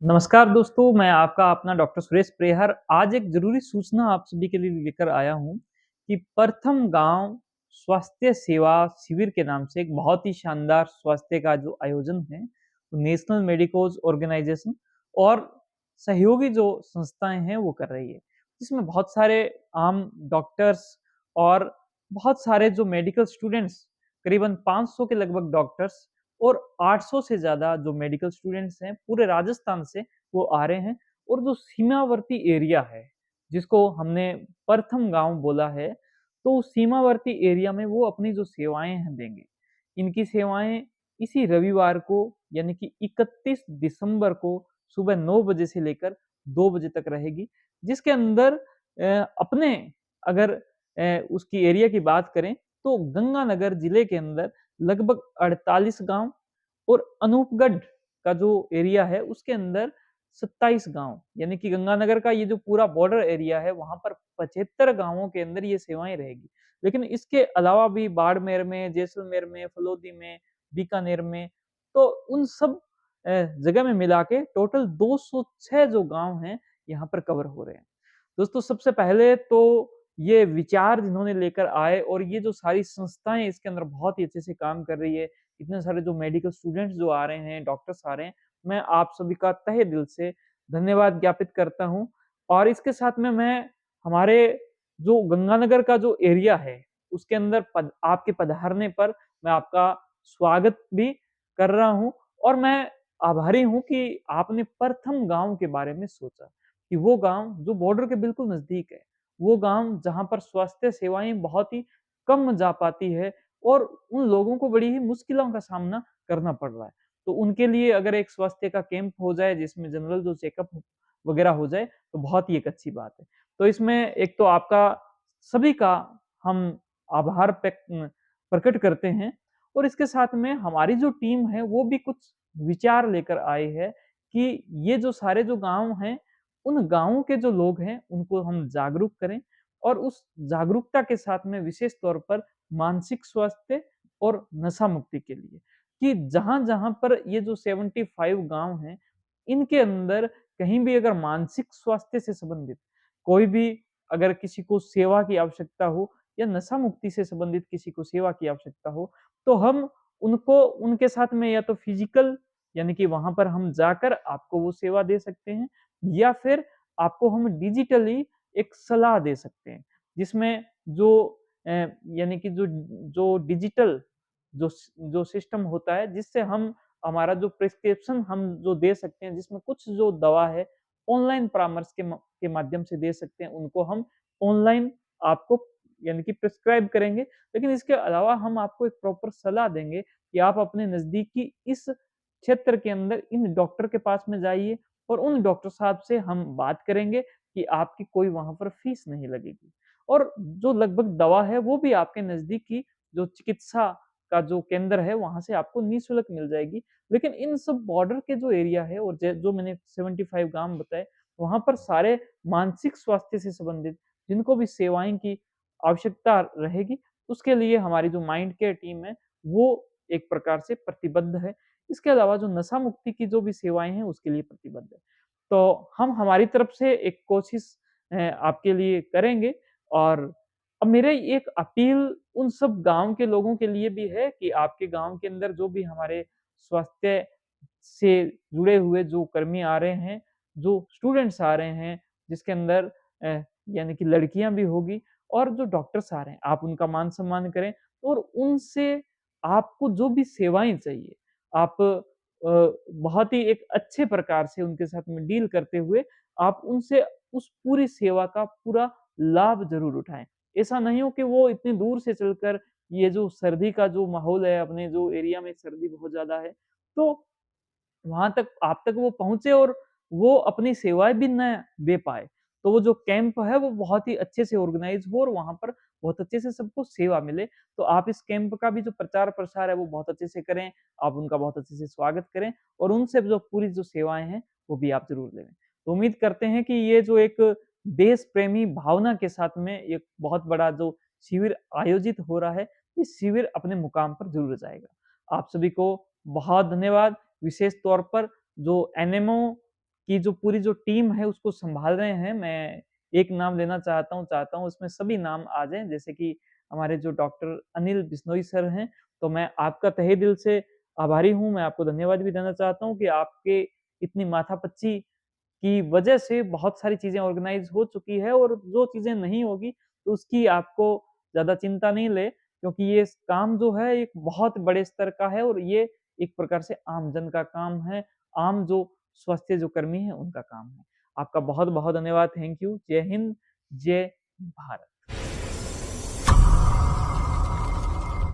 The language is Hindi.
नमस्कार दोस्तों, मैं आपका अपना डॉक्टर सुरेश प्रेहर आज एक ज़रूरी सूचना आप सभी के लिए लेकर आया हूँ कि प्रथम गाँव स्वास्थ्य सेवा शिविर के नाम से एक बहुत ही शानदार स्वास्थ्य का जो आयोजन है, वो नेशनल मेडिकोज ऑर्गेनाइजेशन और सहयोगी जो संस्थाएँ हैं, वो कर रही है। जिसमें बहुत सारे आम डॉक्टर्स और बहुत सारे जो मेडिकल स्टूडेंट्स करीबन 500 के लगभग डॉक्टर्स और 800 से ज़्यादा जो मेडिकल स्टूडेंट्स हैं, पूरे राजस्थान से वो आ रहे हैं और जो सीमावर्ती एरिया है, जिसको हमने प्रथम गाँव बोला है, तो उस सीमावर्ती एरिया में वो अपनी जो सेवाएँ हैं देंगे। इनकी सेवाएँ इसी रविवार को यानी कि 31 दिसंबर को सुबह 9 बजे से लेकर 2 बजे तक रहेगी, जिसके अंदर अपने अगर उसकी एरिया की बात करें, तो गंगानगर जिले के अंदर लगभग 48 गाँव और अनूपगढ़ का जो एरिया है उसके अंदर 27 गाँव यानी कि गंगानगर का ये जो पूरा बॉर्डर एरिया है वहाँ पर 75 गाँवों के अंदर ये सेवाएँ रहेगी। लेकिन इसके अलावा भी बाड़मेर में, जैसलमेर में, फलोदी में, बीकानेर में तो उन सब जगह में मिला के टोटल 206 जो गाँव हैं यहाँ पर कवर हो रहे हैं। दोस्तों सबसे पहले तो ये विचार जिन्होंने लेकर आए और ये जो सारी संस्थाएँ इसके अंदर बहुत ही अच्छे से काम कर रही है, इतने सारे जो मेडिकल स्टूडेंट्स जो आ रहे हैं, डॉक्टर्स आ रहे हैं, मैं आप सभी का तहे दिल से धन्यवाद ज्ञापित करता हूँ। और इसके साथ में मैं हमारे जो गंगानगर का जो एरिया है, उसके अंदर आपके पधारने पर मैं आपका स्वागत भी कर रहा हूँ और मैं आभारी हूँ कि आपने प्रथम गाँव के बारे में सोचा, कि वो गाँव जो बॉर्डर के बिल्कुल नज़दीक है, वो गाँव जहाँ पर स्वास्थ्य सेवाएँ बहुत ही कम जा पाती है और उन लोगों को बड़ी ही मुश्किलों का सामना करना पड़ रहा है। तो उनके लिए अगर एक स्वास्थ्य का कैंप हो जाए जिसमें जनरल जो चेकअप वगैरह हो जाए, तो बहुत ही एक अच्छी बात है। तो इसमें एक तो आपका सभी का हम आभार प्रकट करते हैं और इसके साथ में हमारी जो टीम है वो भी कुछ विचार लेकर आई है कि ये जो सारे जो गाँव हैं, उन गाँवों के जो लोग हैं उनको हम जागरूक करें और उस जागरूकता के साथ में विशेष तौर पर मानसिक स्वास्थ्य और नशा मुक्ति के लिए कि जहाँ-जहाँ पर ये जो 75 गाँव हैं, इनके अंदर कहीं भी अगर मानसिक स्वास्थ्य से संबंधित कोई भी अगर किसी को सेवा की आवश्यकता हो या नशा मुक्ति से संबंधित किसी को सेवा की आवश्यकता हो, तो हम उनको उनके साथ में या तो फिजिकल यानी कि वहाँ पर हम जाकर आपको वो सेवा दे सकते हैं या फिर आपको हम डिजिटली एक सलाह दे सकते हैं, जिसमें जो यानी कि जो जो डिजिटल जो सिस्टम होता है जिससे हम हमारा जो प्रिस्क्रिप्शन हम जो दे सकते हैं, जिसमें कुछ जो दवा है ऑनलाइन परामर्श के माध्यम से दे सकते हैं, उनको हम ऑनलाइन आपको यानी कि प्रिस्क्राइब करेंगे। लेकिन इसके अलावा हम आपको एक प्रॉपर सलाह देंगे कि आप अपने नज़दीकी इस क्षेत्र के अंदर इन डॉक्टर के पास में जाइए और उन डॉक्टर साहब से हम बात करेंगे कि आपकी कोई वहाँ पर फीस नहीं लगेगी। और जो लगभग दवा है वो भी आपके नज़दीकी जो चिकित्सा का जो केंद्र है वहाँ से आपको निःशुल्क मिल जाएगी। लेकिन इन सब बॉर्डर के जो एरिया है और जो मैंने 75 गाँव बताए, वहाँ पर सारे मानसिक स्वास्थ्य से संबंधित जिनको भी सेवाएँ की आवश्यकता रहेगी, उसके लिए हमारी जो माइंड केयर टीम है, वो एक प्रकार से प्रतिबद्ध है। इसके अलावा जो नशा मुक्ति की जो भी सेवाएँ हैं, उसके लिए प्रतिबद्ध है। तो हम हमारी तरफ से एक कोशिश आपके लिए करेंगे और अब मेरे एक अपील उन सब गाँव के लोगों के लिए भी है कि आपके गाँव के अंदर जो भी हमारे स्वास्थ्य से जुड़े हुए जो कर्मी आ रहे हैं, जो स्टूडेंट्स आ रहे हैं, जिसके अंदर यानी कि लड़कियाँ भी होगी और जो डॉक्टर्स आ रहे हैं, आप उनका मान-सम्मान करें और उनसे आपको जो भी सेवाएँ चाहिए, आप बहुत ही एक अच्छे प्रकार से उनके साथ में डील करते हुए, आप उनसे उस पूरी सेवा का पूरा लाभ ज़रूर उठाएँ। ऐसा नहीं हो कि वो इतनी दूर से चलकर ये जो सर्दी का जो माहौल है, अपने जो एरिया में सर्दी बहुत ज़्यादा है, तो वहाँ तक आप तक वो पहुँचे और वो अपनी सेवाएँ भी ना दे पाए। तो वो जो कैंप है वो बहुत ही अच्छे से ऑर्गनाइज़ हो और वहाँ पर बहुत अच्छे से सबको सेवा मिले। तो आप इस कैंप का भी जो प्रचार-प्रसार है वो बहुत अच्छे से करें, आप उनका बहुत अच्छे से स्वागत करें और उनसे जो पूरी जो सेवाएँ हैं, वो भी आप ज़रूर लें। तो उम्मीद करते हैं कि ये जो एक देश प्रेमी भावना के साथ में एक बहुत बड़ा जो शिविर आयोजित हो रहा है, इस शिविर अपने मुकाम पर ज़रूर जाएगा। आप सभी को बहुत धन्यवाद। विशेष तौर पर जो एनएमओ की जो पूरी जो टीम है उसको सँभाल रहे हैं। मैं एक नाम लेना चाहता हूँ उसमें सभी नाम आ जाएँ जैसे कि हमारे जो डॉक्टर अनिल बिश्नोई सर हैं, तो मैं आपका तहे दिल से आभारी हूँ। मैं आपको धन्यवाद भी देना चाहता हूँ कि आपके इतनी माथापच्ची की वजह से बहुत सारी चीज़ें ऑर्गेनाइज़ हो चुकी है और जो चीज़ें नहीं होगी, तो उसकी आपको ज़्यादा चिंता नहीं लें क्योंकि ये काम जो है एक बहुत बड़े स्तर का है और ये एक प्रकार से आम जन का काम है, आम जो स्वास्थ्य जो कर्मी हैं, उनका काम है। आपका बहुत-बहुत धन्यवाद, थैंक यू। जय हिंद, जय भारत।